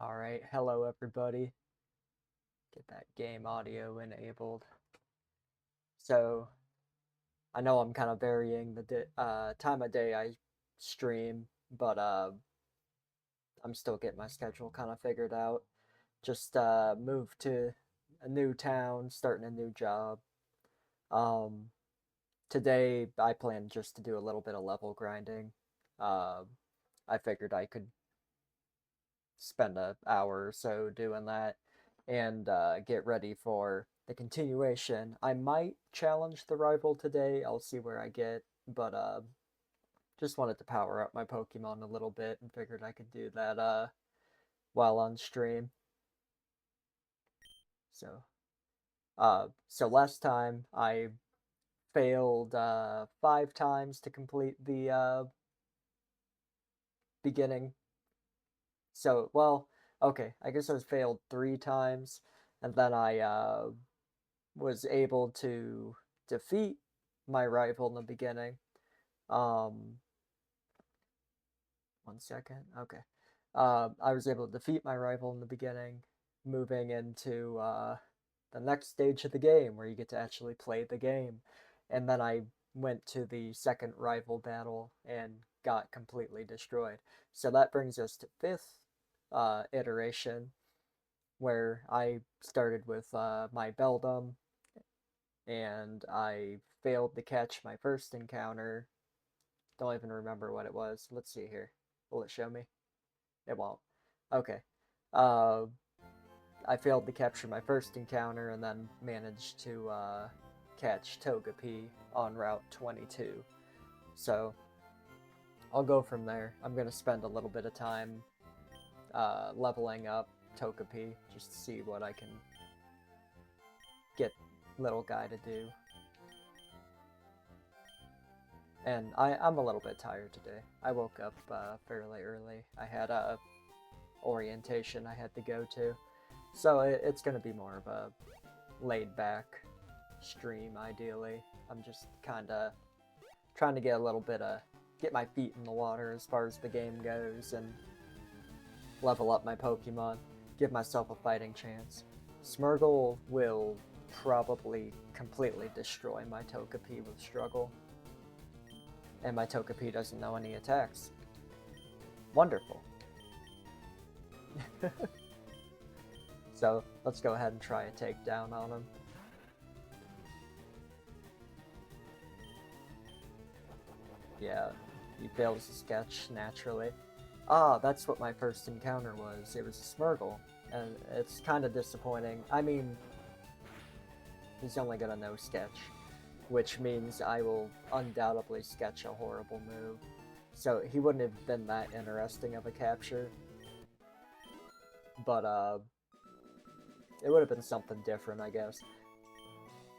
Alright, hello everybody. Get that game audio enabled. So, I know I'm kind of varying the time of day I stream, but I'm still getting my schedule kind of figured out. Just moved to a new town, starting a new job. Um, Today I plan just to do a little bit of level grinding. Uh, I figured I could spend an hour or so doing that and get ready for the continuation. I might challenge the rival today. I'll see where I get, but just wanted to power up my Pokemon a little bit and figured I could do that while on stream. So last time I failed 5 times to complete the beginning. So, well, okay, I guess I was failed 3 times, and then I was able to defeat my rival in the beginning. Um, 1 second. Okay. I was able to defeat my rival in the beginning, moving into the next stage of the game where you get to actually play the game. And then I went to the second rival battle and got completely destroyed. So that brings us to fifth iteration, where I started with my Beldum, and I failed to catch my first encounter. Don't even remember what it was. Let's see here. Will it show me? It won't. Okay. Uh, I failed to capture my first encounter and then managed to catch Togepi on Route 22. So I'll go from there. I'm going to spend a little bit of time leveling up Togepi just to see what I can get little guy to do. And I'm a little bit tired today. I woke up fairly early. I had a orientation I had to go to. So it's going to be more of a laid back stream, ideally. I'm just kind of trying to get a little bit of, get my feet in the water as far as the game goes and level up my Pokemon, give myself a fighting chance. Smeargle will probably completely destroy my Togepi with Struggle. And my Togepi doesn't know any attacks. Wonderful. So let's go ahead and try a takedown on him. Yeah, he fails to sketch naturally. Ah, that's what my first encounter was. It was a Smeargle, and it's kind of disappointing. I mean, he's only gonna know sketch, which means I will undoubtedly sketch a horrible move. So he wouldn't have been that interesting of a capture. But it would have been something different, I guess.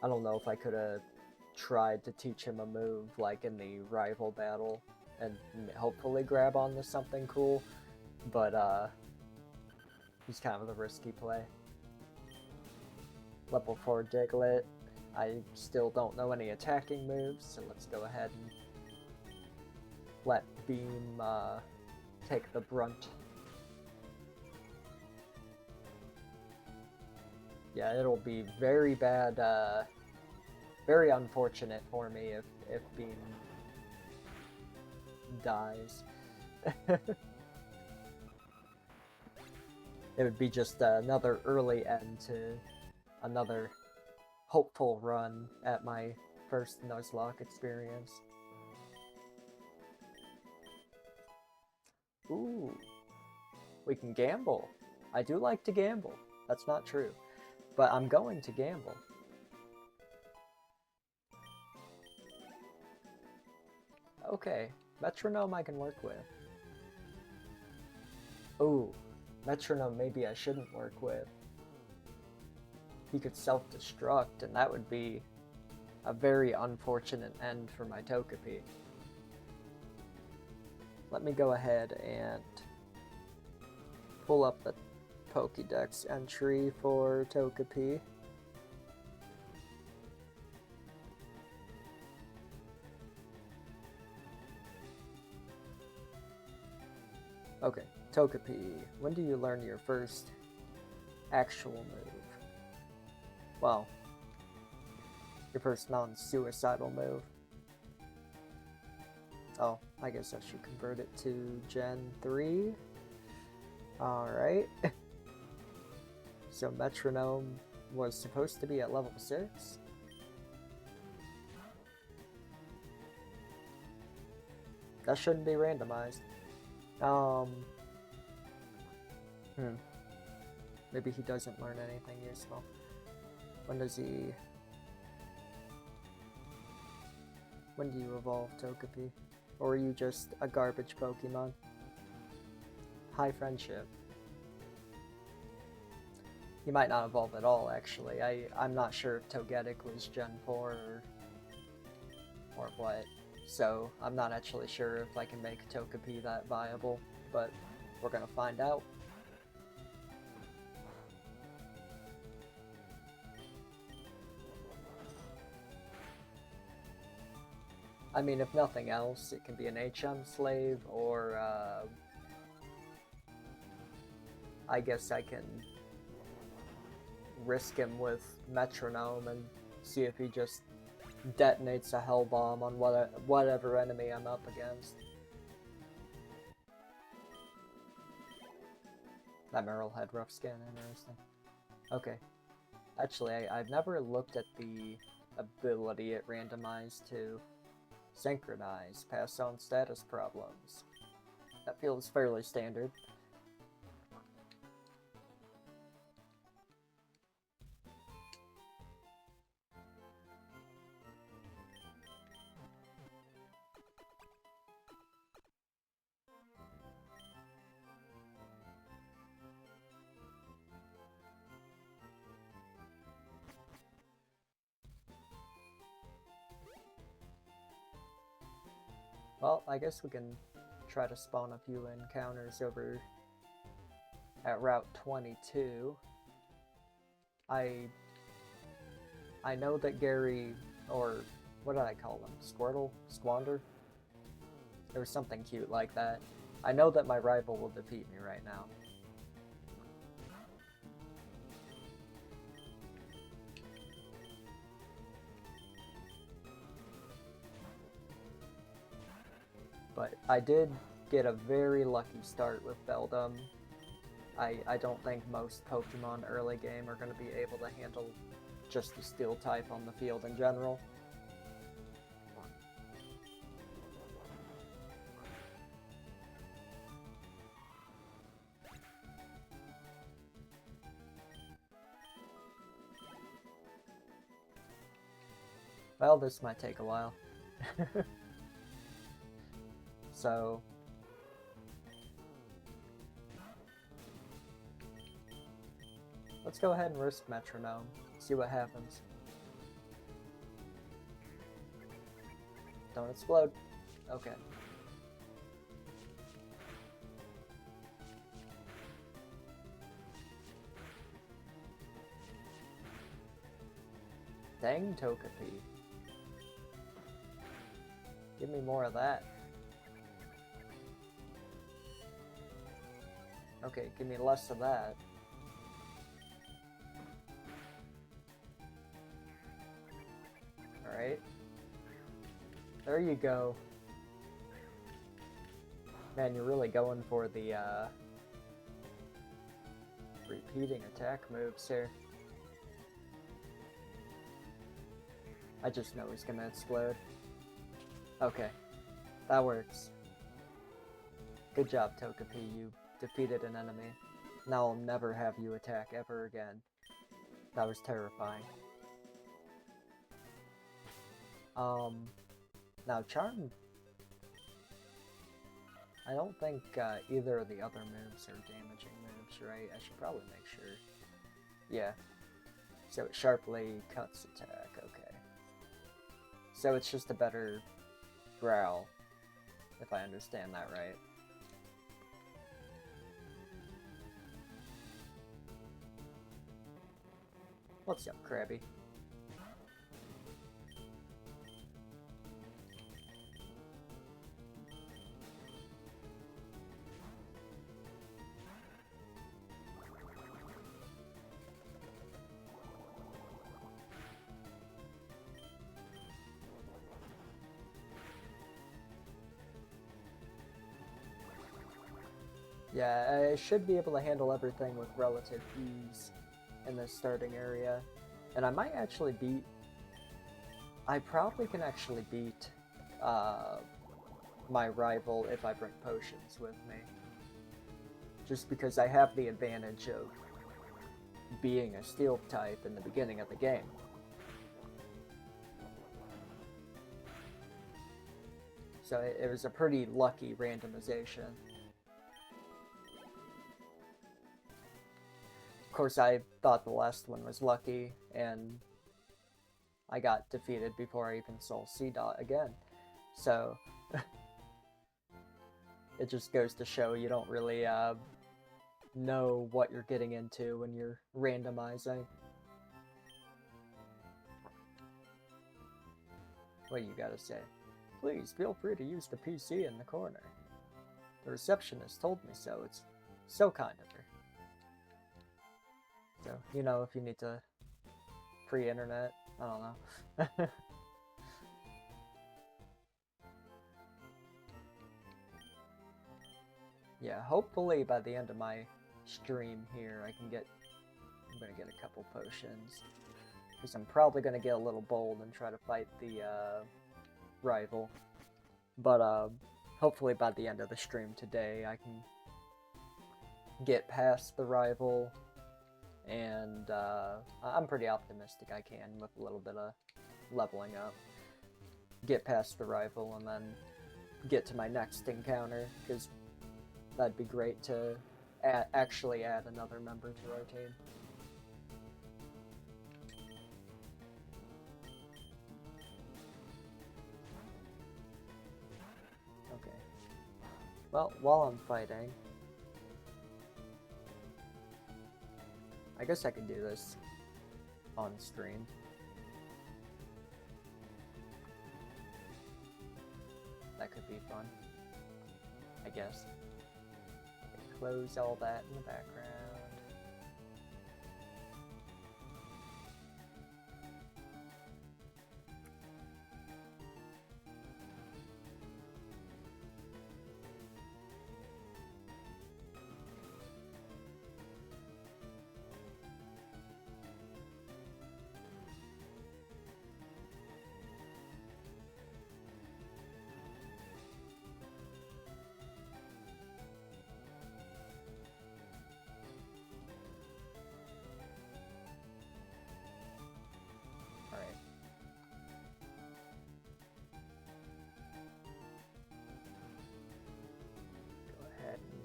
I don't know if I could have tried to teach him a move like in the rival battle and hopefully grab onto something cool, but he's kind of a risky play. Level 4 Diglett. I still don't know any attacking moves, so let's go ahead and let Beam take the brunt. Yeah, it'll be very bad, very unfortunate for me if Beam dies. It would be just another early end to another hopeful run at my first Nuzlocke experience. Ooh, we can gamble. I do like to gamble. That's not true. But I'm going to gamble. Okay, Metronome I can work with. Ooh, Metronome maybe I shouldn't work with. He could self-destruct, and that would be a very unfortunate end for my Togepi. Let me go ahead and pull up the Pokédex entry for Togepi. Okay, Togepi, when do you learn your first actual move? Well, your first non-suicidal move. Oh, I guess I should convert it to Gen 3. Alright. So Metronome was supposed to be at level 6. That shouldn't be randomized. Maybe he doesn't learn anything useful. When do you evolve Togepi? Or are you just a garbage Pokemon? High friendship. He might not evolve at all, actually. I'm not sure if Togetic was Gen 4 or what. So I'm not actually sure if I can make Togepi that viable, but we're gonna find out. I mean, if nothing else, it can be an HM slave, or I guess I can risk him with Metronome and see if he just detonates a Hell Bomb on whatever enemy I'm up against. That Merle had rough skin, interesting. Okay. Actually, I've never looked at the ability it randomized to synchronize, pass on status problems. That feels fairly standard. Well, I guess we can try to spawn a few encounters over at Route 22. I know that Gary, or what did I call them? Squirtle? Squander? There was something cute like that. I know that my rival will defeat me right now. But I did get a very lucky start with Beldum. I don't think most Pokemon early game are going to be able to handle just the Steel type on the field in general. Well, this might take a while. So let's go ahead and risk Metronome, see what happens. Don't explode. Okay. Dang Togepi. Give me more of that. Okay, give me less of that. Alright. There you go. Man, you're really going for the, repeating attack moves here. I just know he's gonna explode. Okay. That works. Good job, Togepi. You defeated an enemy. Now I'll never have you attack ever again. That was terrifying. Now Charm... I don't think either of the other moves are damaging moves, right? I should probably make sure. Yeah. So it sharply cuts attack, okay. So it's just a better growl, if I understand that right. What's up, Krabby? Yeah, I should be able to handle everything with relative ease in the starting area. And I might actually beat... I probably can actually beat my rival if I bring potions with me. Just because I have the advantage of being a steel type in the beginning of the game. So it was a pretty lucky randomization. Of course, I thought the last one was lucky, and I got defeated before I even saw C-Dot again. So it just goes to show you don't really know what you're getting into when you're randomizing. What do you gotta say? Please feel free to use the PC in the corner. The receptionist told me so. It's so kind of her. So, you know, if you need to pre-internet, I don't know. Yeah, hopefully by the end of my stream here, I'm gonna get a couple potions. Because I'm probably gonna get a little bold and try to fight the rival. But hopefully by the end of the stream today, I can get past the rival. And I'm pretty optimistic I can with a little bit of leveling up. Get past the rival and then get to my next encounter, because that'd be great to actually add another member to our team. Okay. Well, while I'm fighting, I guess I could do this on stream. That could be fun, I guess. Close all that in the background.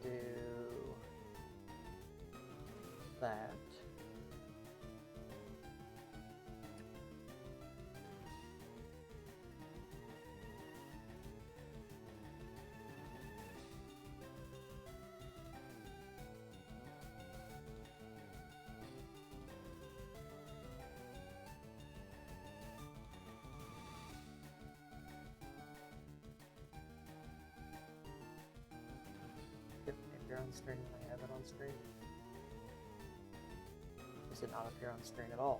Do that. Appear on screen when I have it on screen? Does it not appear on screen at all?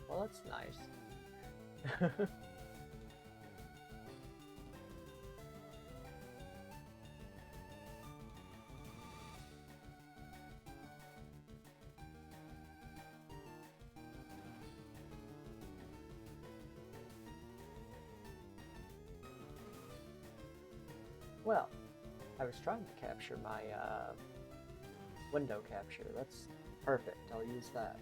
Well, that's nice. Well, I was trying to capture my window capture. That's perfect. I'll use that.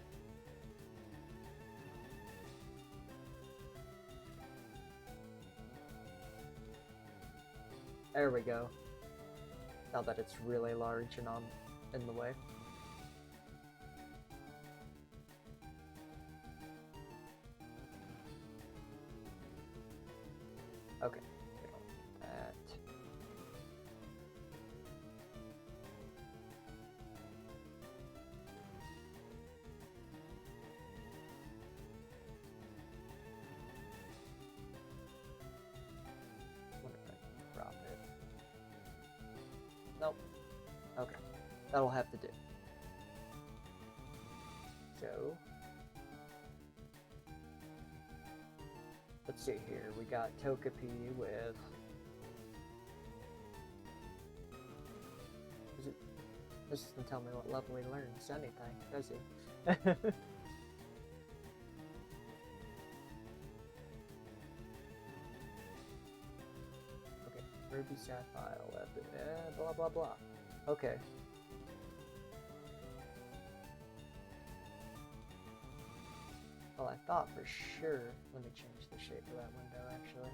There we go. Now that it's really large and in the way. Okay. That. Wonder if I can drop it. Nope. Okay. That'll have to do. So, let's see here. We got Togepi with... This doesn't tell me what level he learns anything, does he? Okay, Ruby Sapphire, blah blah blah. Okay. Well, I thought for sure... Let me change the shape of that window, actually.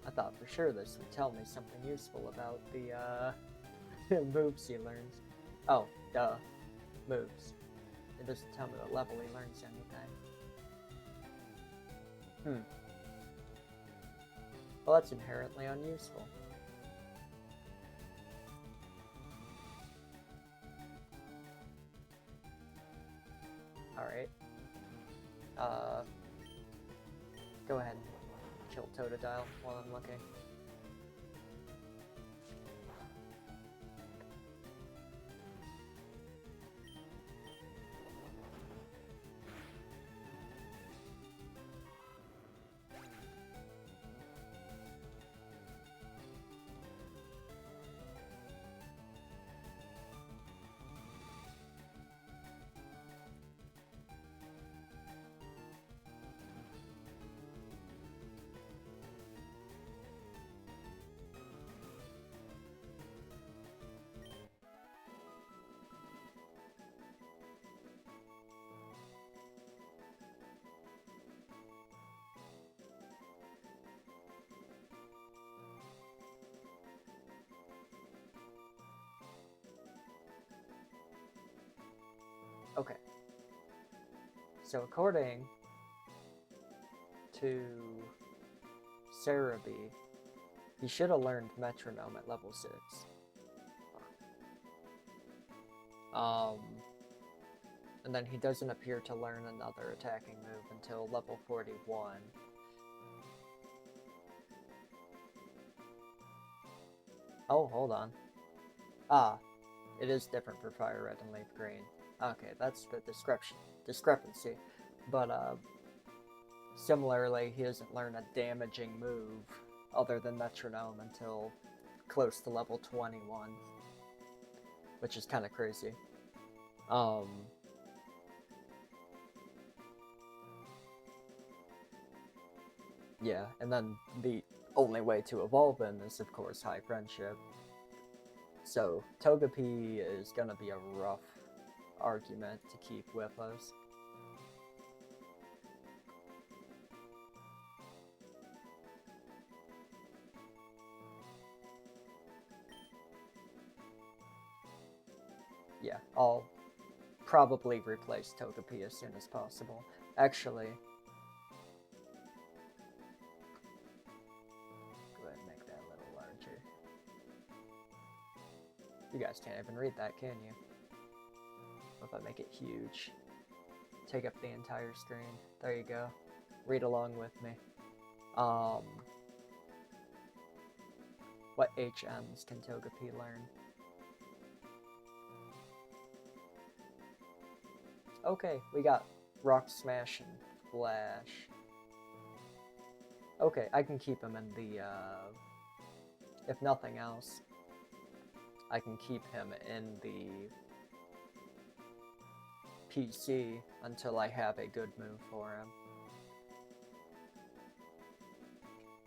I thought for sure this would tell me something useful about the moves he learns. Oh, duh. Moves. It doesn't tell me what level he learns anything. Well, that's inherently unuseful. Alright. Go ahead and kill Totodile while I'm looking. Okay. So according to Cerebi, he should have learned Metronome at level 6. And then he doesn't appear to learn another attacking move until level 41. Oh, hold on. Ah, it is different for FireRed and Leaf Green. Okay, that's the discrepancy. But, similarly, he doesn't learn a damaging move other than Metronome until close to level 21. Which is kind of crazy. Yeah, and then the only way to evolve him is, of course, High Friendship. So, Togepi is gonna be a rough argument to keep with us. Yeah, I'll probably replace Togepi as soon as possible. Actually, go ahead and make that a little larger. You guys can't even read that, can you? What if I make it huge? Take up the entire screen. There you go. Read along with me. What HMs can Togepi learn? Okay, we got Rock Smash and Flash. Okay, I can keep him in the, if nothing else, I can keep him in the PC until I have a good move for him.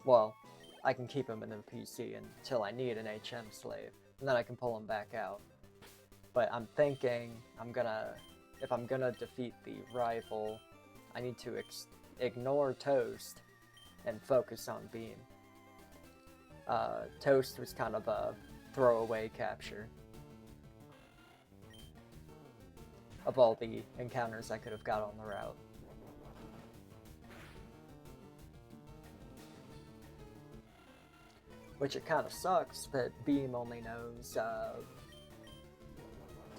Well, I can keep him in the PC until I need an HM slave, and then I can pull him back out. But I'm thinking if I'm gonna defeat the rival, I need to ignore Toast and focus on Beam. Toast was kind of a throwaway capture of all the encounters I could have got on the route. Which it kind of sucks that Beam only knows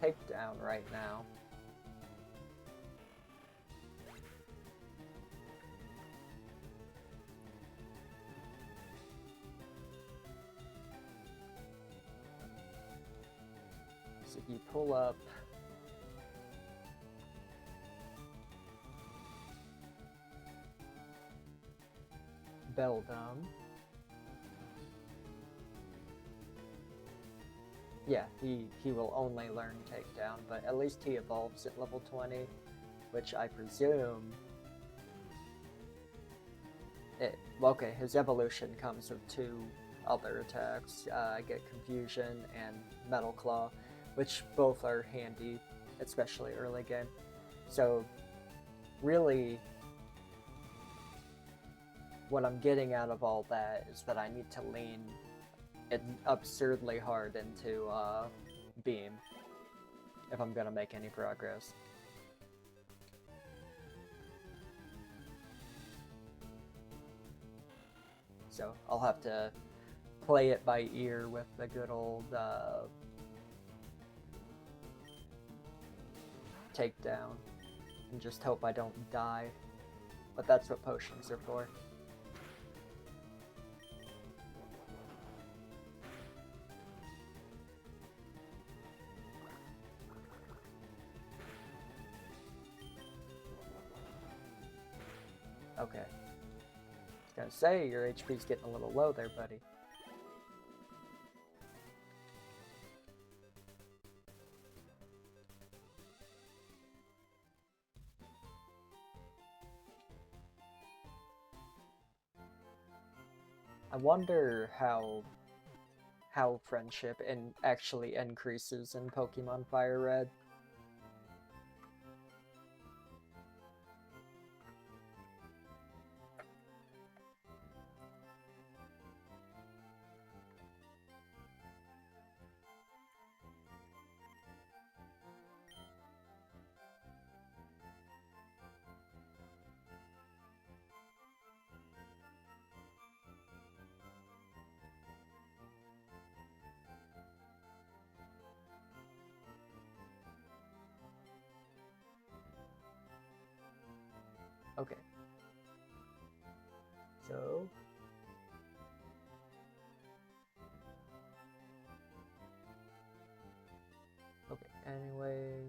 Takedown right now. So if you pull up build him. Yeah, he will only learn Takedown, but at least he evolves at level 20, which I presume... okay, his evolution comes with 2 other attacks. I get Confusion and Metal Claw, which both are handy, especially early game. So, really, what I'm getting out of all that is that I need to lean absurdly hard into Beam if I'm gonna make any progress. So I'll have to play it by ear with the good old Takedown and just hope I don't die. But that's what potions are for. Okay. I was gonna say, your HP's getting a little low there, buddy. I wonder how friendship actually increases in Pokemon FireRed. Okay. So... okay, anyways...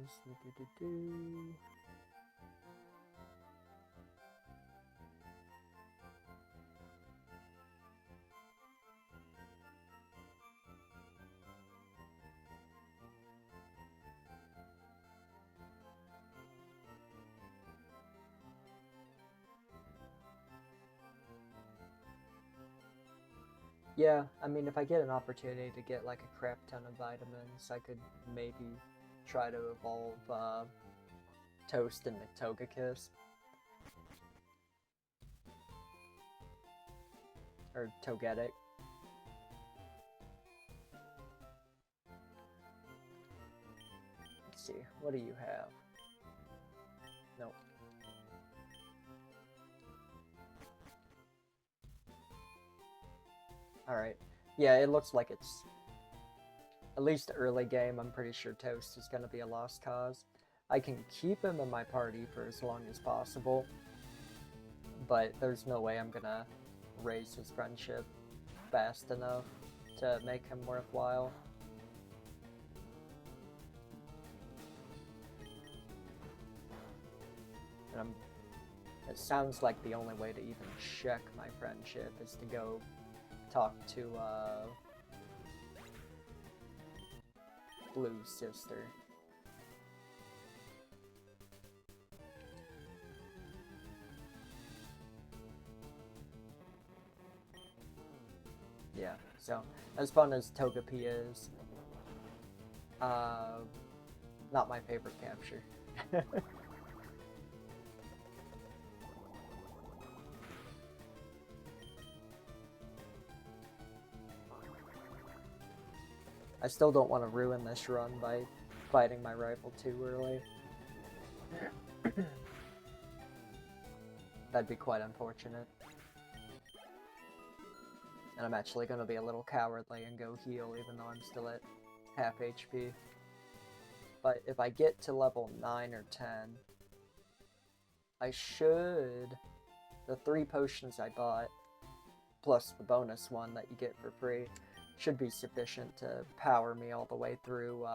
yeah, I mean, if I get an opportunity to get like a crap ton of vitamins, I could maybe try to evolve Toast into Togekiss. Or Togetic. Let's see, what do you have? Nope. Alright. Yeah, it looks like it's... at least early game, I'm pretty sure Toast is going to be a lost cause. I can keep him in my party for as long as possible, but there's no way I'm going to raise his friendship fast enough to make him worthwhile. And it sounds like the only way to even check my friendship is to go talk to Blue's sister. Yeah, so as fun as Togepi is, not my favorite capture. I still don't want to ruin this run by fighting my rival too early. That'd be quite unfortunate. And I'm actually going to be a little cowardly and go heal even though I'm still at half HP. But if I get to level 9 or 10, I should... the 3 potions I bought, plus the bonus one that you get for free, should be sufficient to power me all the way through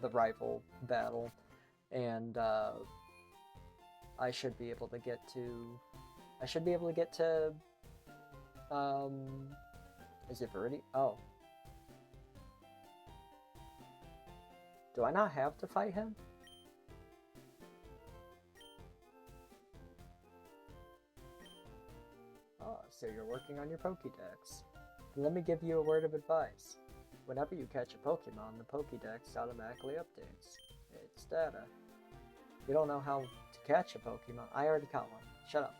the rival battle. And I should be able to get to... I should be able to get to... Is it Viridian? Oh. Do I not have to fight him? Oh, so you're working on your Pokédex. Let me give you a word of advice. Whenever you catch a Pokemon, the Pokédex automatically updates its data. You don't know how to catch a Pokemon. I already caught one. Shut up.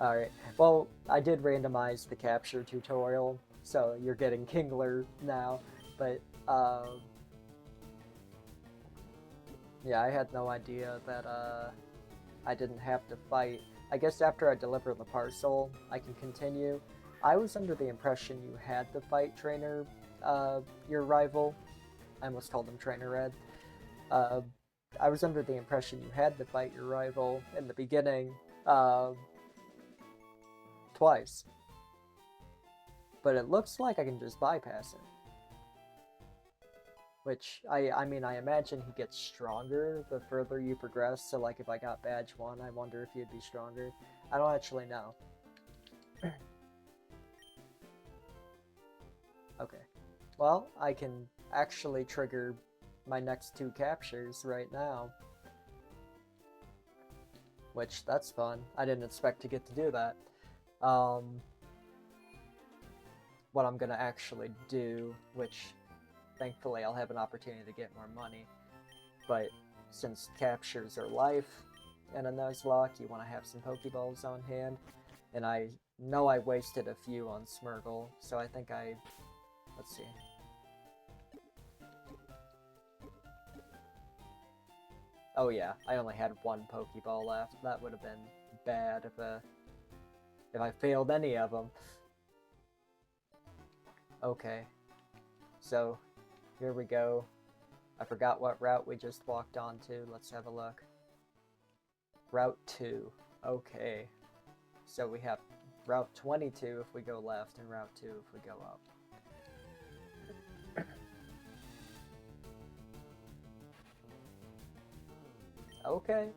Alright, well, I did randomize the capture tutorial, so you're getting Kingler now, but, yeah, I had no idea that, I didn't have to fight. I guess after I deliver the parcel, I can continue. I was under the impression you had to fight Trainer, your rival. I almost called him Trainer Red. I was under the impression you had to fight your rival in the beginning, twice. But it looks like I can just bypass it. Which, I mean, I imagine he gets stronger the further you progress, so like if I got badge 1, I wonder if he'd be stronger. I don't actually know. Okay. Well, I can actually trigger my next 2 captures right now. Which, that's fun. I didn't expect to get to do that. What I'm gonna actually do, which thankfully I'll have an opportunity to get more money, but since captures are life in a Nuzlocke, you want to have some Pokeballs on hand, and I know I wasted a few on Smirgle, so I think let's see. Oh yeah, I only had 1 Pokeball left. That would have been bad if I failed any of them. Okay, so here we go. I forgot what route we just walked onto. Let's have a look. Route 2. Okay. So we have Route 22 if we go left, and Route 2 if we go up. Okay.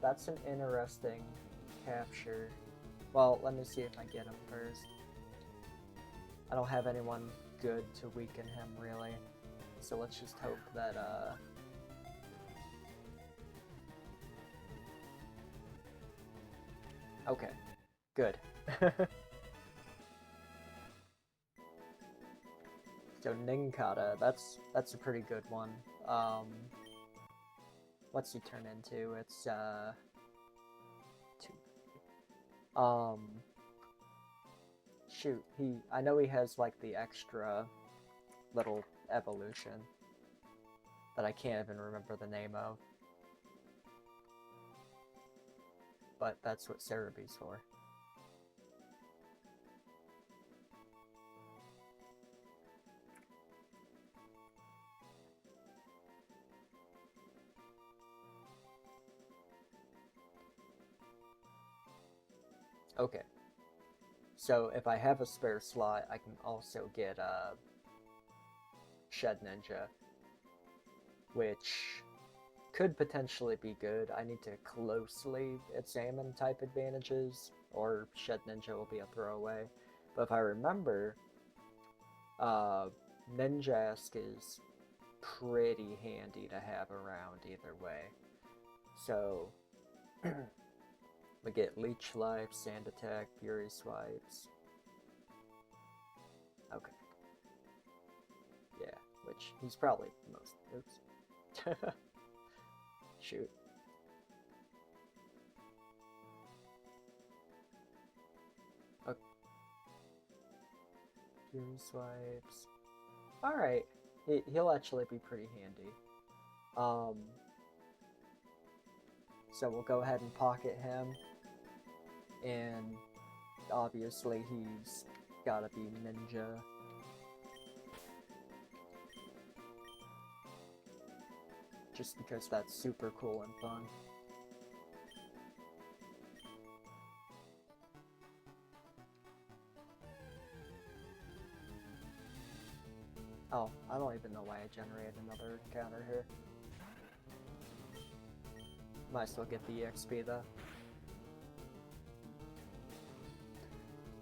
That's an interesting capture. Well, let me see if I get him first. I don't have anyone good to weaken him, really. So let's just hope that, okay. Good. So Ninkata, that's a pretty good one. What's he turn into? It's, 2. Shoot, I know he has, like, the extra little evolution that I can't even remember the name of. But that's what Cerebee's for. Okay. So if I have a spare slot, I can also get Shed Ninja, which could potentially be good. I need to closely examine type advantages, or Shed Ninja will be a throwaway. But if I remember, Ninjask is pretty handy to have around either way. So we get Leech Life, Sand Attack, Fury Swipes. Okay. Yeah, which he's probably the most. Oops. Shoot. Okay. Fury Swipes. Alright. He'll actually be pretty handy. So we'll go ahead and pocket him. And obviously he's gotta be Ninja. Just because that's super cool and fun. Oh, don't even know why I generated another encounter here. Might as well get the EXP though.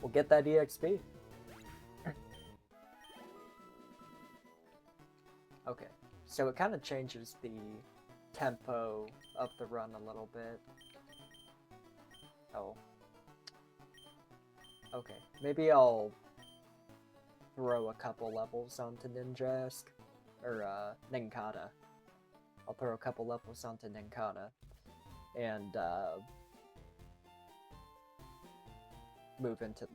We'll get that EXP. Okay, so it kind of changes the tempo of the run a little bit. Oh. Okay, maybe I'll throw a couple levels onto Ninjask, or Ninkata. I'll throw a couple levels onto Ninkata, and move into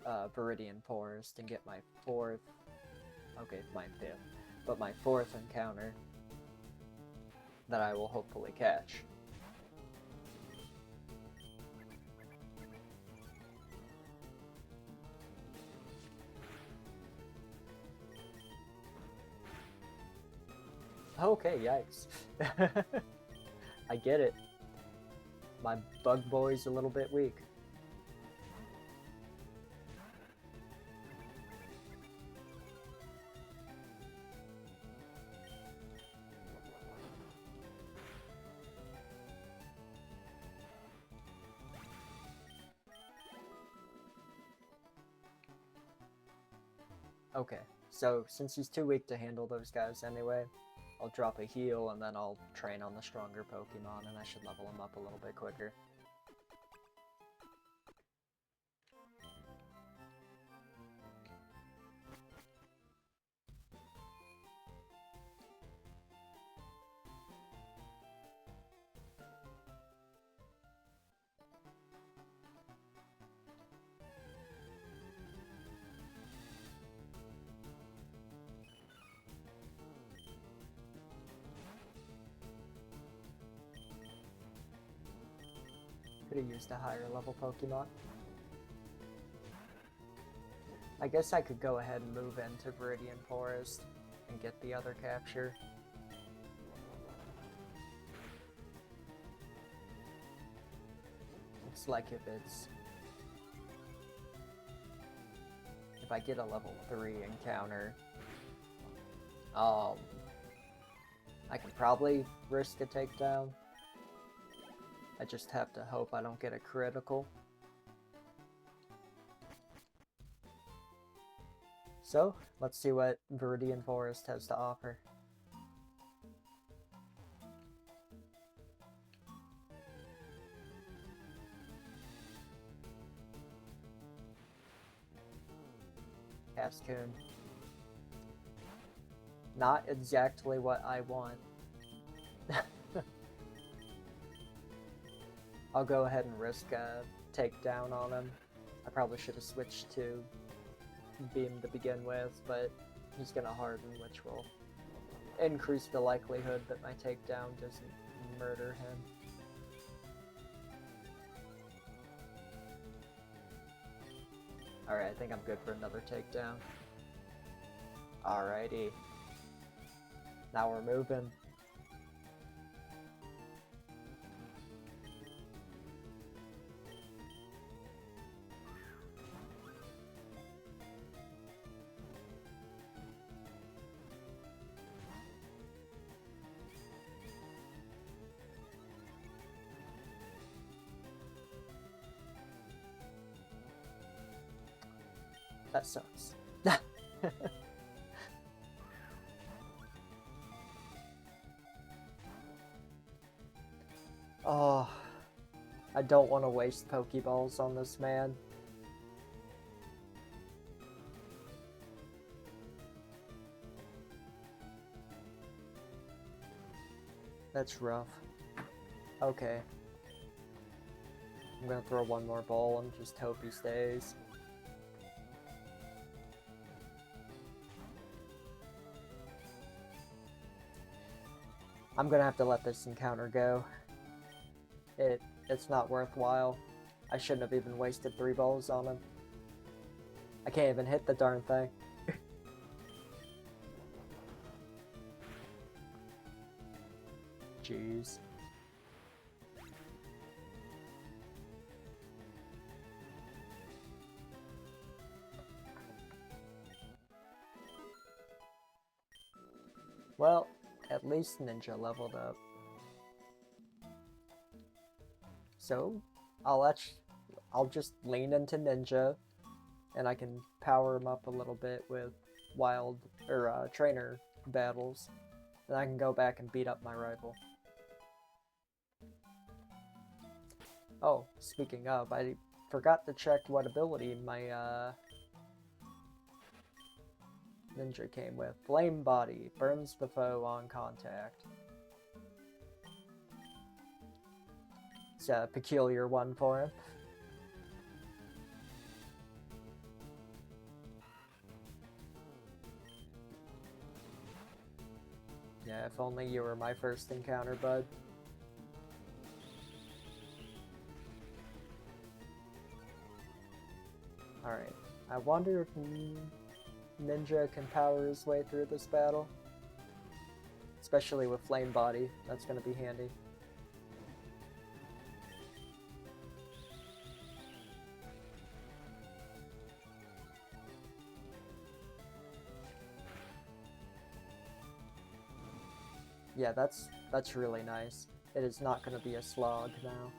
Viridian Forest and get my fourth, okay, my fifth, but my fourth encounter that I will hopefully catch. Okay, yikes. I get it. My bug boy's a little bit weak. Okay, so since he's too weak to handle those guys anyway, I'll drop a heal and then I'll train on the stronger Pokemon and I should level him up a little bit quicker. Could have used a higher level Pokemon. I guess I could go ahead and move into Viridian Forest and get the other capture. Looks like if I get a level 3 encounter, I could probably risk a takedown. I just have to hope I don't get a critical. So, let's see what Viridian Forest has to offer. Cascoon. Not exactly what I want. I'll go ahead and risk a takedown on him. I probably should have switched to Beam to begin with, but he's gonna harden, which will increase the likelihood that my takedown doesn't murder him. Alright, I think I'm good for another takedown. Alrighty. Now we're moving. That sucks. Oh, I don't want to waste Pokeballs on this man. That's rough. Okay. I'm gonna throw one more ball and just hope he stays. I'm gonna have to let this encounter go. It's not worthwhile. I shouldn't have even wasted 3 balls on him. I can't even hit the darn thing. Jeez. Well, at least Ninja leveled up. So, I'll just lean into Ninja, and I can power him up a little bit with wild or trainer battles. Then I can go back and beat up my rival. Oh, speaking of, I forgot to check what ability my Ninja came with. Flame Body, burns the foe on contact. It's a peculiar one for him. Yeah, if only you were my first encounter, bud. Alright, I wonder if Ninja can power his way through this battle. Especially with Flame Body, that's gonna be handy. Yeah, that's really nice. It is not gonna be a slog now.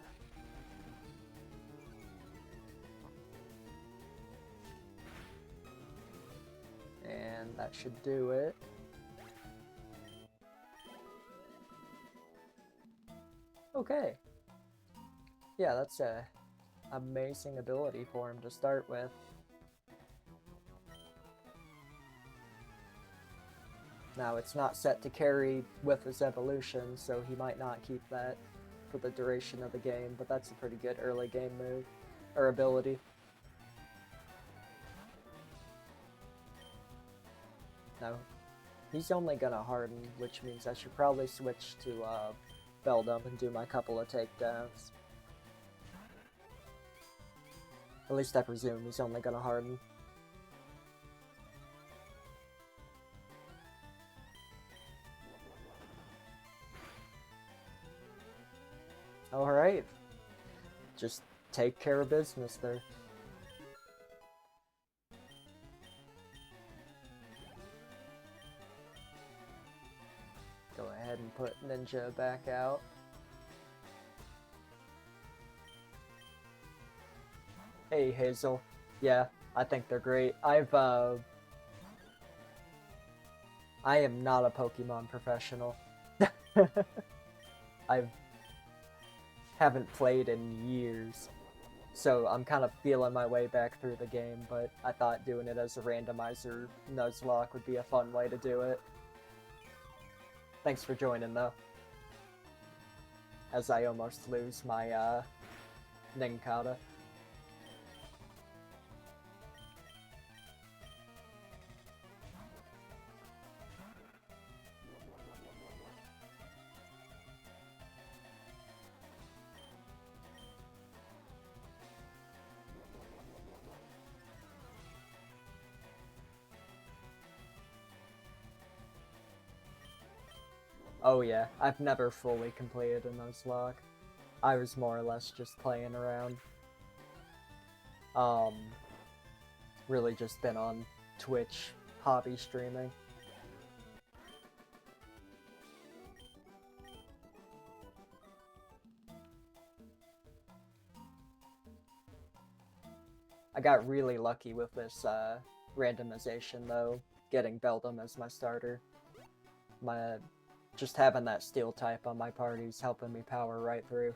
And that should do it. Okay. Yeah, that's a amazing ability for him to start with. Now, it's not set to carry with his evolution, so he might not keep that for the duration of the game, but that's a pretty good early game move, or ability. Now, he's only gonna harden, which means I should probably switch to Beldum and do my couple of takedowns. At least I presume he's only gonna harden. Alright. Just take care of business there. Go ahead and put Ninja back out. Hey, Hazel. Yeah, I think they're great. I am not a Pokemon professional. I haven't played in years, so I'm kind of feeling my way back through the game, but I thought doing it as a randomizer Nuzlocke would be a fun way to do it. Thanks for joining, though. As I almost lose my Ninkata. Oh yeah, I've never fully completed a Nuzlocke. I was more or less just playing around. Really just been on Twitch, hobby streaming. I got really lucky with this randomization though, getting Beldum as my starter. Just having that steel type on my party's helping me power right through.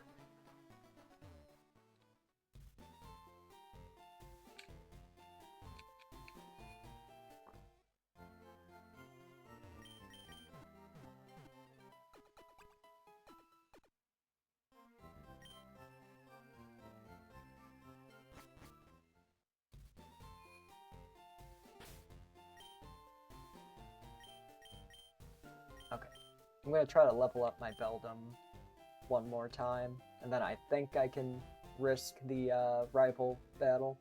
Okay, I'm gonna try to level up my Beldum one more time, and then I think I can risk the rival battle.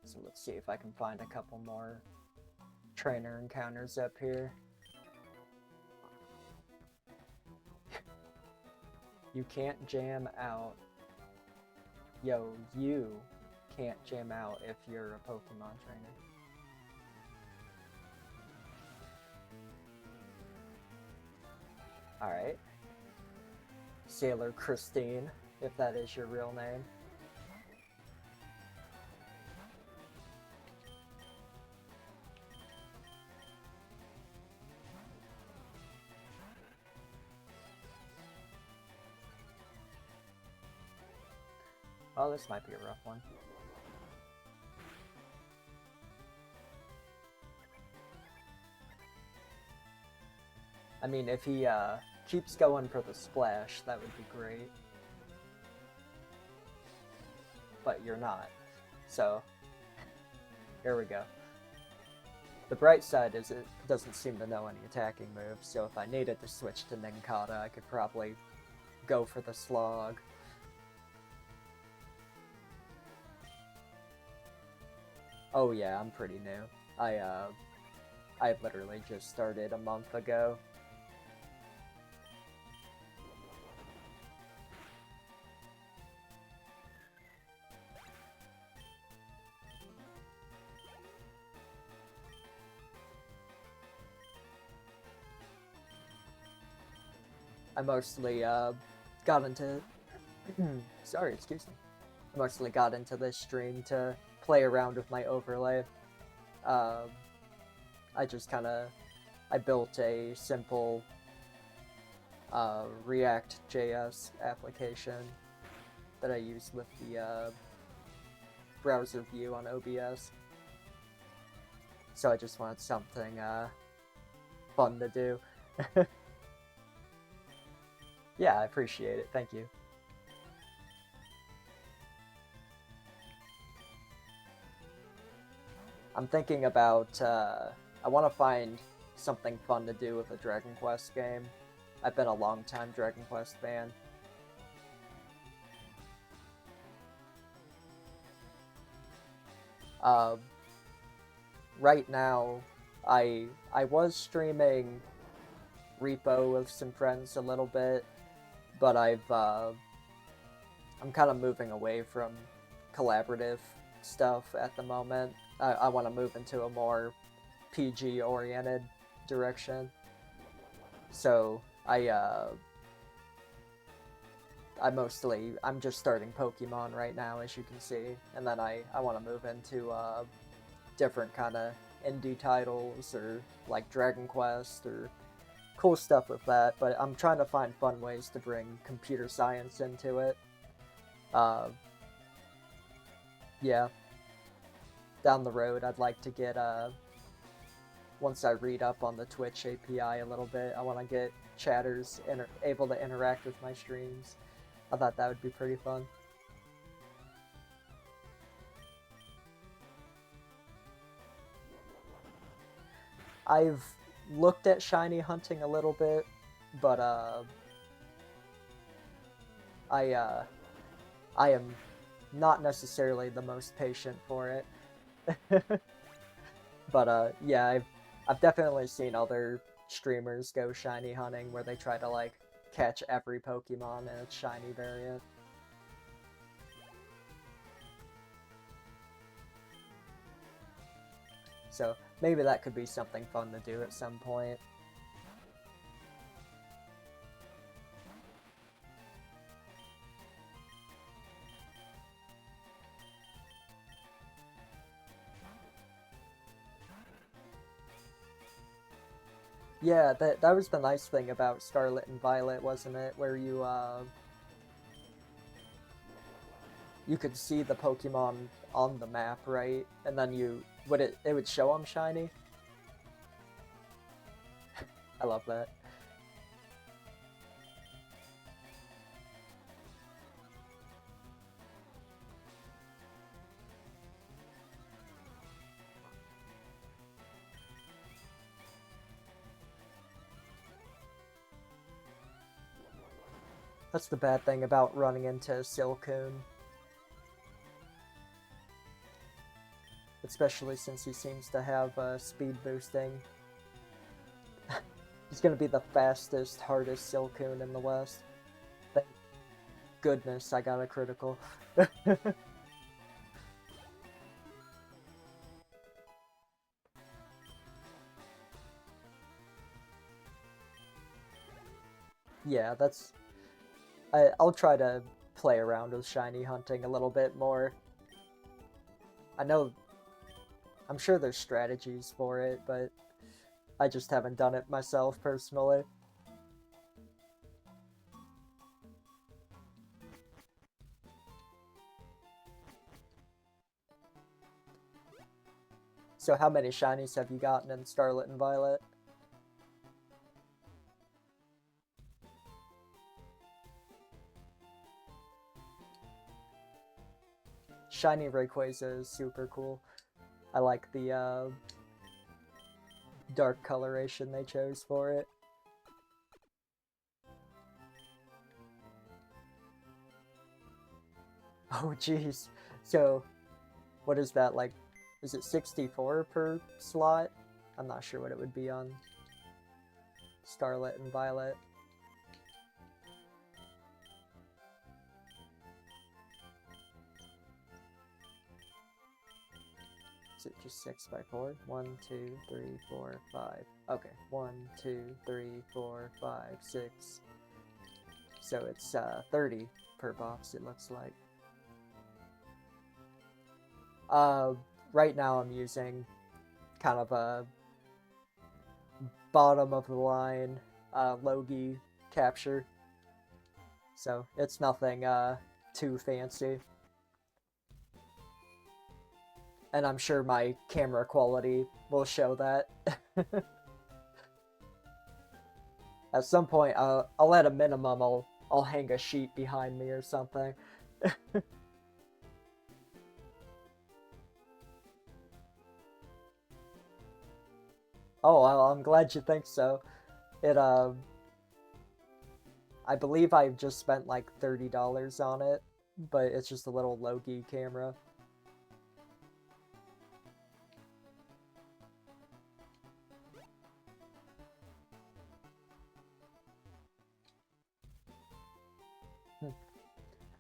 So let's see if I can find a couple more trainer encounters up here. You can't jam out. Yo, you can't jam out if you're a Pokemon trainer. Alright. Sailor Christine, if that is your real name. Oh, this might be a rough one. I mean, if he keeps going for the splash, that would be great. But you're not. So, here we go. The bright side is it doesn't seem to know any attacking moves, so if I needed to switch to Ninkata, I could probably go for the slog. Oh yeah, I'm pretty new. I literally just started a month ago. I mostly got into sorry, excuse me. I mostly got into this stream to play around with my overlay. I just I built a simple React.js application that I use with the browser view on OBS. So I just wanted something fun to do. Yeah, I appreciate it. Thank you. I'm thinking about, I want to find something fun to do with a Dragon Quest game. I've been a long-time Dragon Quest fan. Right now, I was streaming Repo with some friends a little bit, but I'm kind of moving away from collaborative stuff at the moment. I want to move into a more PG-oriented direction. So I'm just starting Pokemon right now, as you can see, and then I want to move into different kind of indie titles, or like Dragon Quest, or cool stuff with that, but I'm trying to find fun ways to bring computer science into it. Yeah. Down the road, I'd like to get, once I read up on the Twitch API a little bit, I want to get chatters able to interact with my streams. I thought that would be pretty fun. I've looked at shiny hunting a little bit, but I am not necessarily the most patient for it. But yeah, I've definitely seen other streamers go shiny hunting where they try to like catch every Pokemon in its shiny variant. So maybe that could be something fun to do at some point. Yeah, that was the nice thing about Scarlet and Violet, wasn't it? Where you could see the Pokemon on the map, right? And then it would show them shiny. I love that. That's the bad thing about running into Silcoon. Especially since he seems to have speed boosting. He's gonna be the fastest, hardest Silcoon in the West. goodness, I got a critical. Yeah, that's... I'll try to play around with shiny hunting a little bit more. I know... I'm sure there's strategies for it, but I just haven't done it myself personally. So how many shinies have you gotten in Scarlet and Violet? Shiny Rayquaza is super cool. I like the dark coloration they chose for it. Oh jeez. So what is that, like, is it 64 per slot? I'm not sure what it would be on Scarlet and Violet. Is it just 6x4? 1, 2, 3, 4, 5. Okay, 1, 2, 3, 4, 5, 6. So it's 30 per box, it looks like. Right now I'm using kind of a bottom of the line Logie capture. So it's nothing too fancy. And I'm sure my camera quality will show that. At some point, I'll at a minimum, I'll hang a sheet behind me or something. Oh, I'm glad you think so. It, I believe I just spent like $30 on it, but it's just a little Logie camera.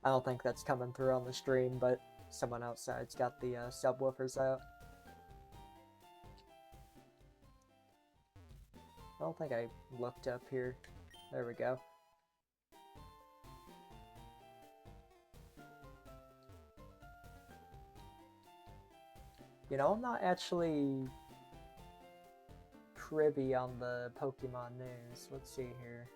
I don't think that's coming through on the stream, but someone outside's got the subwoofers out. I don't think I looked up here. There we go. You know, I'm not actually privy on the Pokemon news. Let's see here.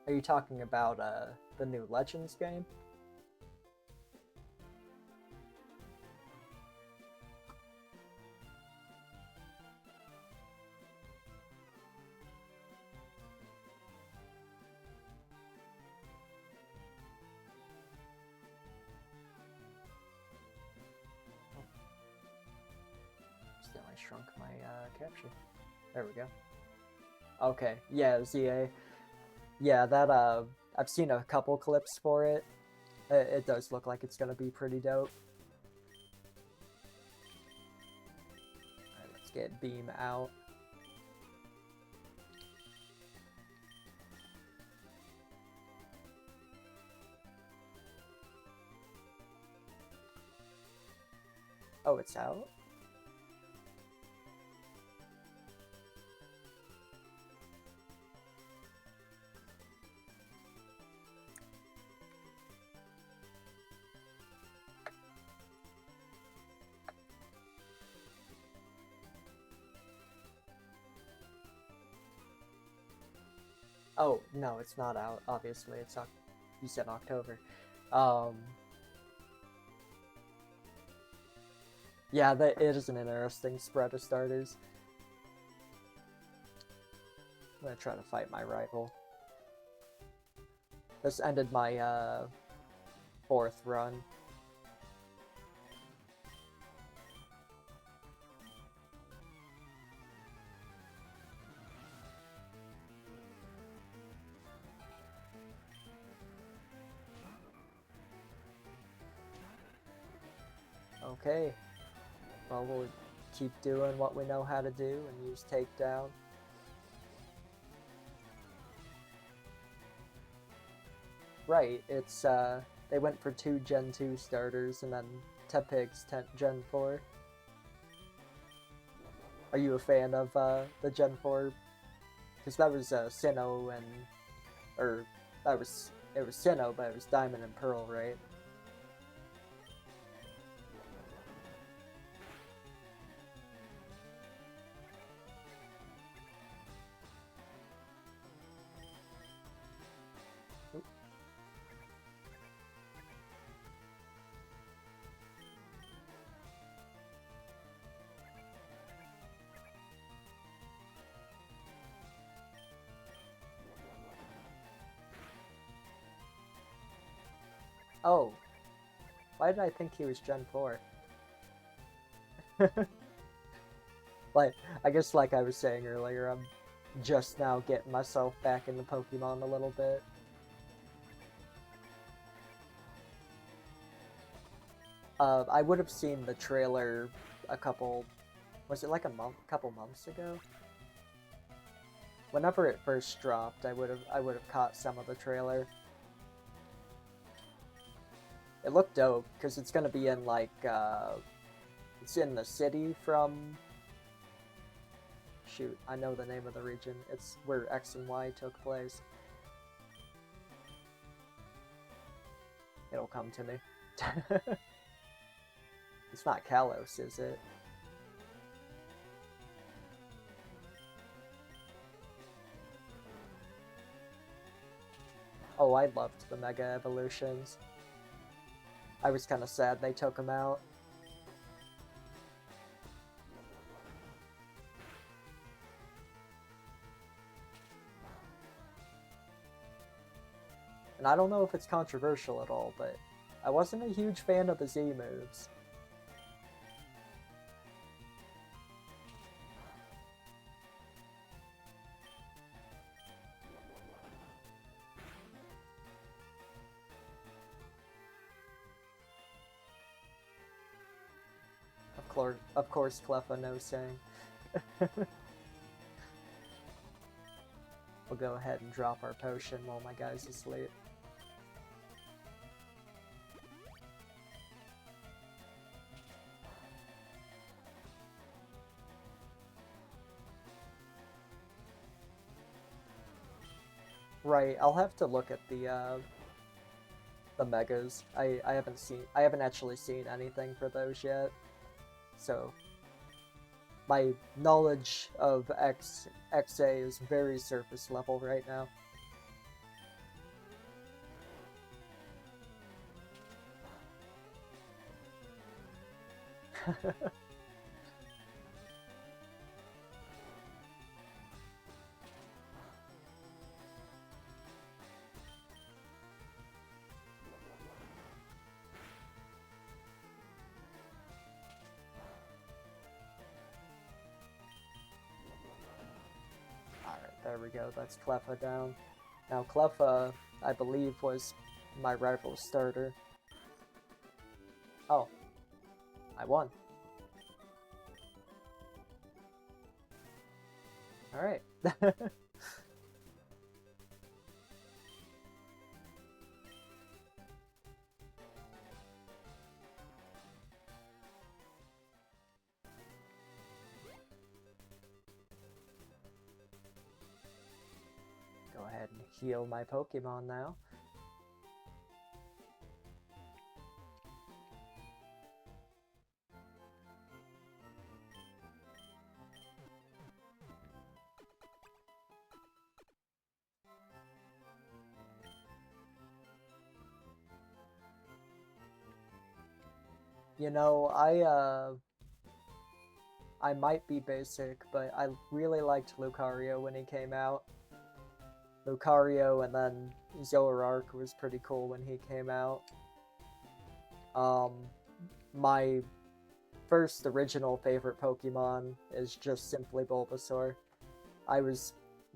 Are you talking about the new Legends game? Still, I shrunk my capture. There we go. Okay, yeah, ZA. Yeah, that I've seen a couple clips for it. It does look like it's gonna be pretty dope. Alright, let's get Beam out. Oh, it's out? Oh, no, it's not out, obviously. It's you said October. Yeah, it is an interesting spread of starters. I'm gonna try to fight my rival. This ended my 4th run. Okay. Well, we'll keep doing what we know how to do and use takedown. Right, it's, they went for 2 Gen 2 starters and then Tepig's Gen 4. Are you a fan of, the Gen 4? Because that was, Sinnoh and... Or, it was Sinnoh, but it was Diamond and Pearl, right? Oh. Why did I think he was Gen 4? Like, I guess like I was saying earlier, I'm just now getting myself back into Pokemon a little bit. I would have seen the trailer a couple... Was it like a couple months ago? Whenever it first dropped, I would have caught some of the trailer. It looked dope, because it's gonna be in, like, it's in the city from... Shoot, I know the name of the region. It's where X and Y took place. It'll come to me. It's not Kalos, is it? Oh, I loved the Mega Evolutions. I was kind of sad they took them out. And I don't know if it's controversial at all, but I wasn't a huge fan of the Z moves. Of course, Cleffa knows saying. We'll go ahead and drop our potion while my guy's asleep. Right, I'll have to look at the megas. I haven't actually seen anything for those yet. So my knowledge of XA is very surface level right now. There we go, that's Cleffa down. Now Cleffa, I believe, was my rival starter. Oh. I won. Alright. Go ahead and heal my Pokemon now. You know, I might be basic, but I really liked Lucario when he came out. Lucario and then Zoroark was pretty cool when he came out. My first original favorite Pokemon is just simply Bulbasaur. I was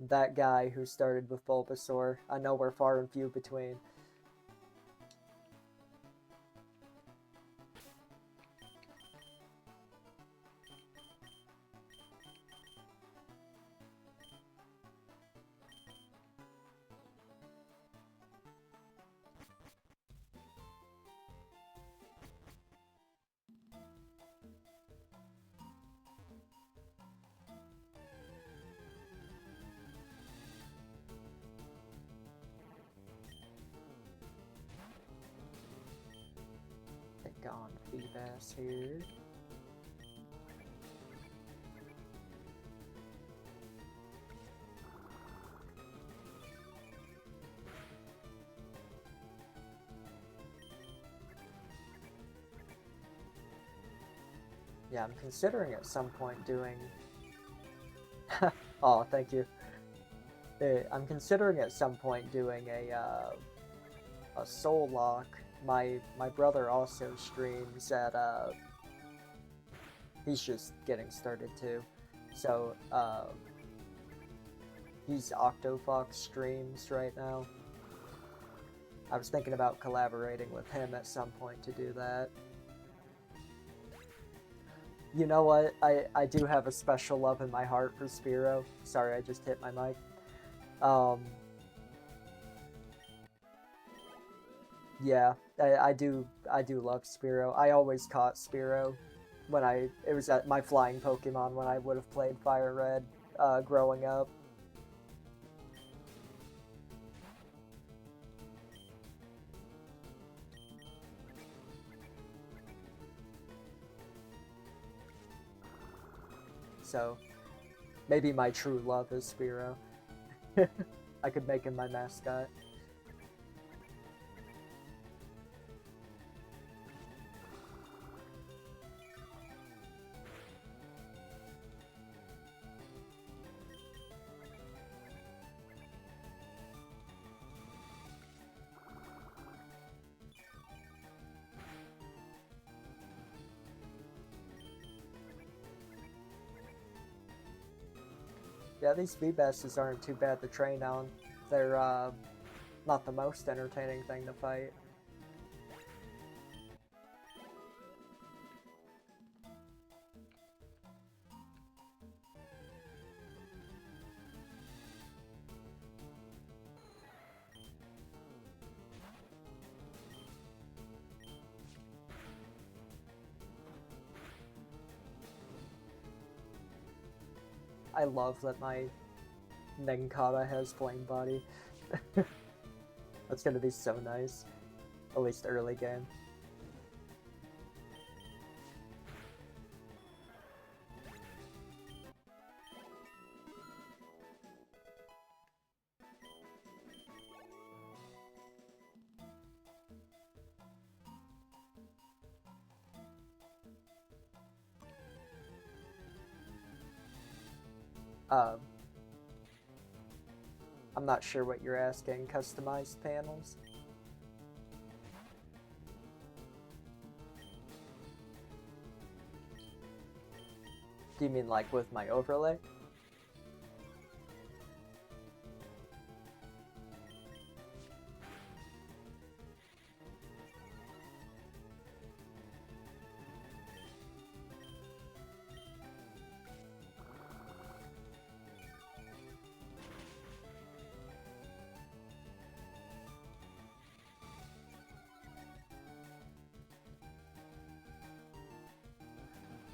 that guy who started with Bulbasaur. I know we're far and few between. Feebass here. Yeah, I'm considering at some point doing... Oh, thank you. I'm considering at some point doing a soul lock. My brother also streams at he's just getting started too, so he's Octofox streams right now. I was thinking about collaborating with him at some point to do that. You know what? I do have a special love in my heart for Sparrow. Sorry, I just hit my mic. Yeah, I do love Sparrow. I always caught Sparrow when it was at my flying Pokemon when I would have played FireRed growing up. So maybe my true love is Sparrow. I could make him my mascot. Yeah, these Feebasses aren't too bad to train on. They're not the most entertaining thing to fight. I love that my Nincada has Flame Body. That's gonna be so nice. At least early game. I'm not sure what you're asking. Customized panels? Do you mean like with my overlay?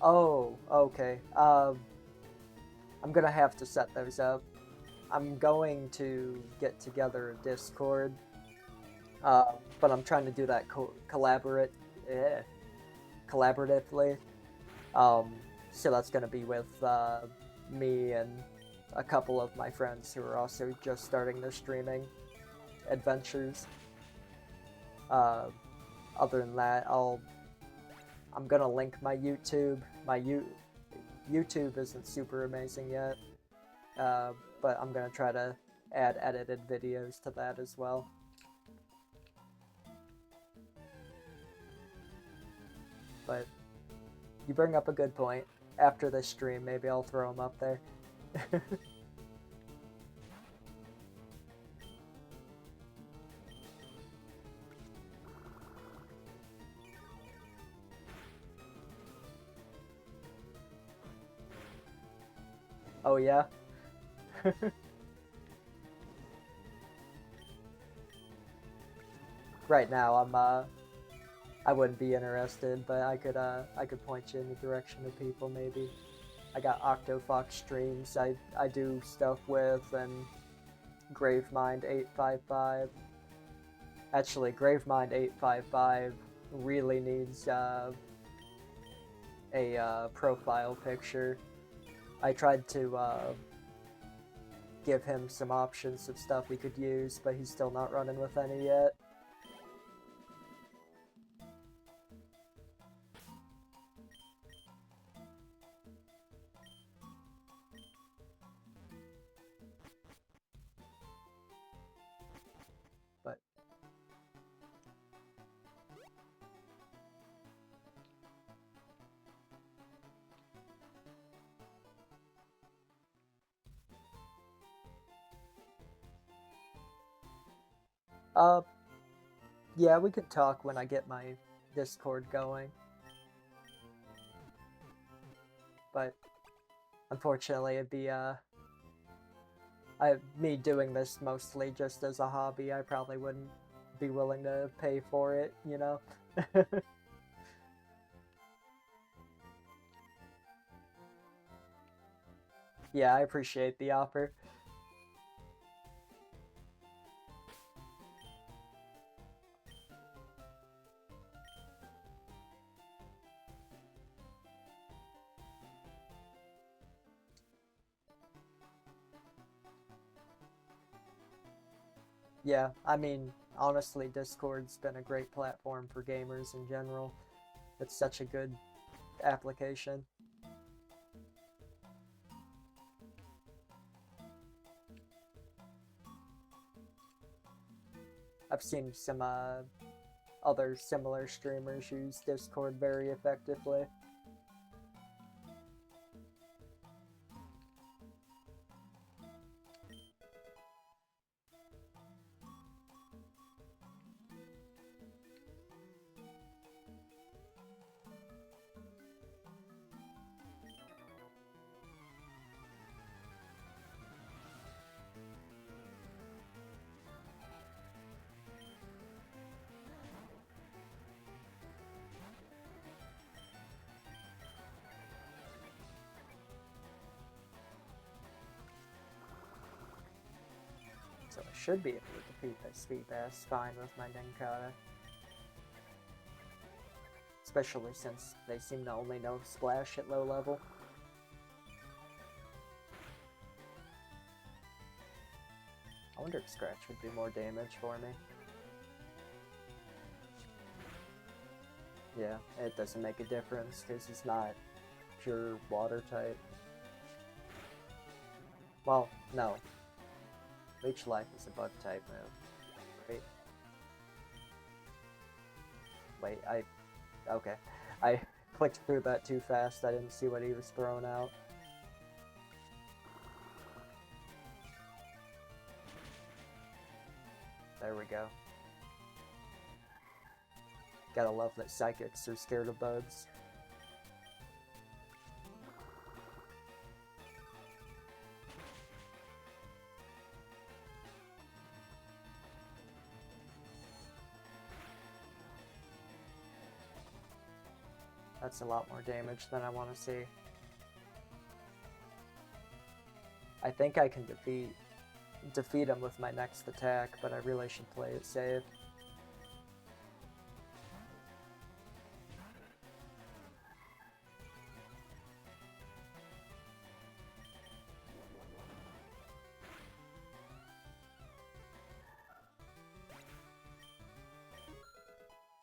Oh, okay. I'm gonna have to set those up. I'm going to get together a Discord, but I'm trying to do that collaboratively. So that's gonna be with me and a couple of my friends who are also just starting their streaming adventures. Other than that, I'm gonna link my YouTube. My YouTube isn't super amazing yet, but I'm gonna try to add edited videos to that as well. But you bring up a good point. After this stream, maybe I'll throw them up there. Oh yeah? Right now, I wouldn't be interested, but I could point you in the direction of people maybe. I got Octofox streams I do stuff with, and Gravemind855. Actually, Gravemind855 really needs a profile picture. I tried to give him some options of stuff he could use, but he's still not running with any yet. But yeah, we could talk when I get my Discord going. But unfortunately, it'd be me doing this mostly just as a hobby. I probably wouldn't be willing to pay for it, you know? Yeah, I appreciate the offer. Yeah, I mean, honestly, Discord's been a great platform for gamers in general. It's such a good application. I've seen some other similar streamers use Discord very effectively. So I should be able to defeat this Feebas fine with my Ninkata. Especially since they seem to only know Splash at low level. I wonder if Scratch would do more damage for me. Yeah, it doesn't make a difference because he's not pure water type. Well, no. Leech Life is a bug type move. Wait, okay. I clicked through that too fast, I didn't see what he was throwing out. There we go. Gotta love that psychics are scared of bugs. That's a lot more damage than I want to see. I think I can defeat him with my next attack, but I really should play it safe.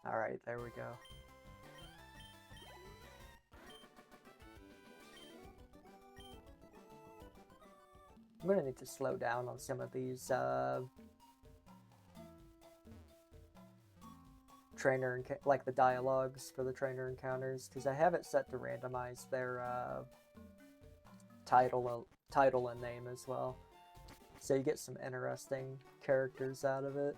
Alright, there we go. I'm gonna need to slow down on some of these trainer like the dialogues for the trainer encounters, because I have it set to randomize their title and name as well, so you get some interesting characters out of it.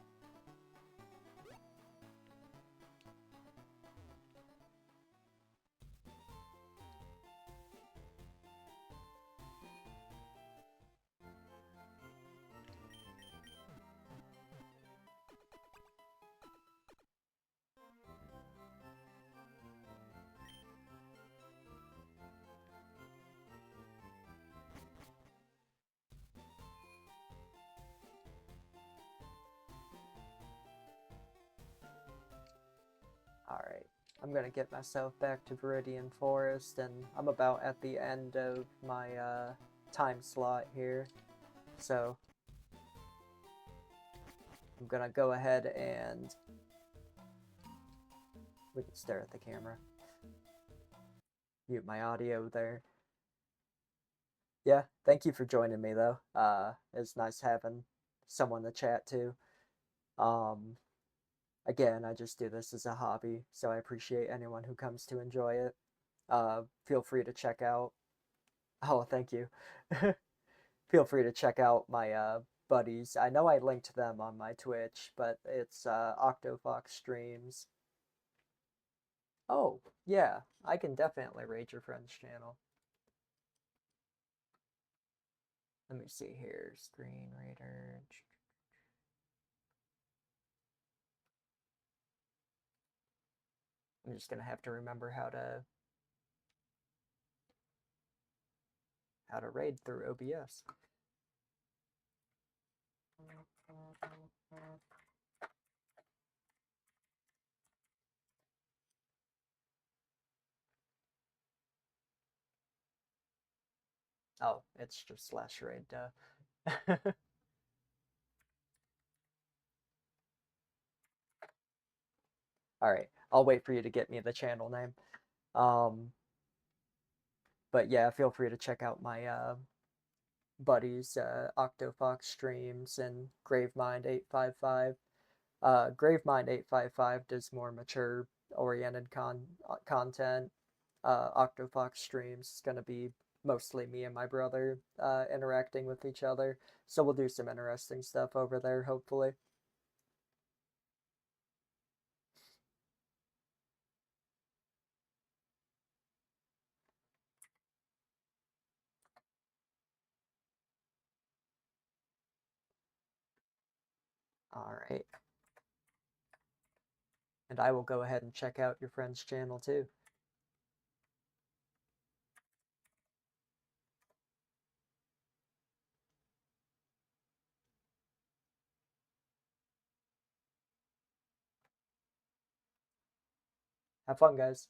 I'm gonna get myself back to Viridian Forest, and I'm about at the end of my time slot here, so I'm gonna go ahead and we can stare at the camera. Mute my audio there. Yeah, thank you for joining me though. It's nice having someone to chat to. Again, I just do this as a hobby, so I appreciate anyone who comes to enjoy it. Feel free to check out. Oh, thank you. Feel free to check out my buddies. I know I linked them on my Twitch, but it's Octofox Streams. Oh, yeah, I can definitely raid your friend's channel. Let me see here. Screen reader. I'm just gonna have to remember how to raid through OBS. Oh, it's just /raid, duh. Alright, I'll wait for you to get me the channel name. But yeah, feel free to check out my buddies, Octofox Streams and Gravemind855. Gravemind855 does more mature-oriented content. Octofox Streams is going to be mostly me and my brother interacting with each other. So we'll do some interesting stuff over there, hopefully. Alright. And I will go ahead and check out your friend's channel too. Have fun, guys.